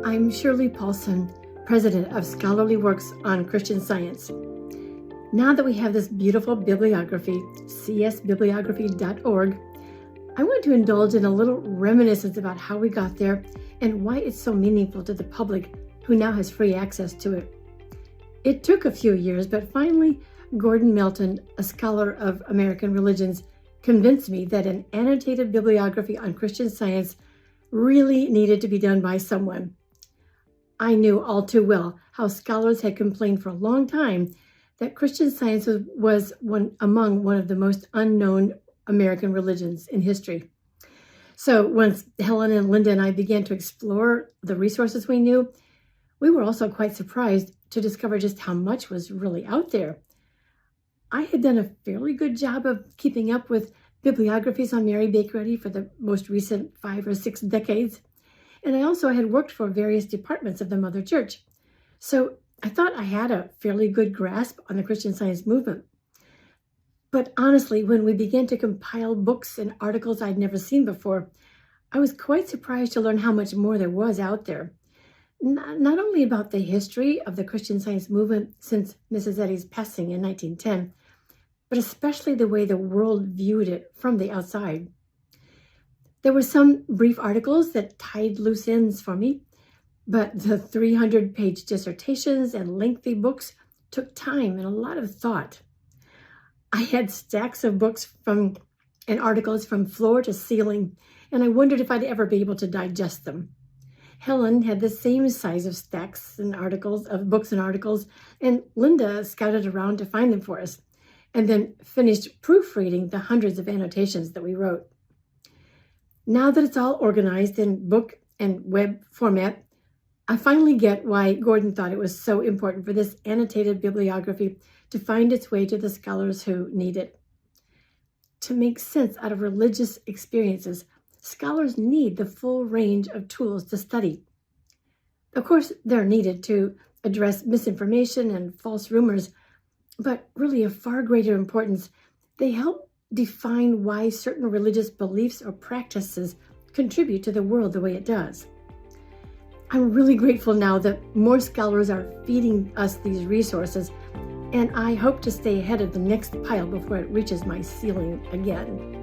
I'm Shirley Paulson, President of Scholarly Works on Christian Science. Now that we have this beautiful bibliography, csbibliography.org, I want to indulge in a little reminiscence about how we got there and why it's so meaningful to the public who now has free access to it. It took a few years, but finally, Gordon Melton, a scholar of American religions, convinced me that an annotated bibliography on Christian Science really needed to be done by someone. I knew all too well how scholars had complained for a long time that Christian Science was among one of the most unknown American religions in history. So once Helen and Linda and I began to explore the resources we knew, we were also quite surprised to discover just how much was really out there. I had done a fairly good job of keeping up with bibliographies on Mary Baker Eddy for the most recent 5 or 6 decades, and I also had worked for various departments of the Mother Church. So I thought I had a fairly good grasp on the Christian Science movement. But honestly, when we began to compile books and articles I'd never seen before, I was quite surprised to learn how much more there was out there. Not only about the history of the Christian Science movement since Mrs. Eddy's passing in 1910, but especially the way the world viewed it from the outside. There were some brief articles that tied loose ends for me, but the 300-page dissertations and lengthy books took time and a lot of thought. I had stacks of books and articles from floor to ceiling, and I wondered if I'd ever be able to digest them. Helen had the same size of stacks and articles, of books and articles, and Linda scouted around to find them for us, and then finished proofreading the hundreds of annotations that we wrote. Now that it's all organized in book and web format, I finally get why Gordon thought it was so important for this annotated bibliography to find its way to the scholars who need it. To make sense out of religious experiences, scholars need the full range of tools to study. Of course, they're needed to address misinformation and false rumors, but really of far greater importance, they help define why certain religious beliefs or practices contribute to the world the way it does. I'm really grateful now that more scholars are feeding us these resources, and I hope to stay ahead of the next pile before it reaches my ceiling again.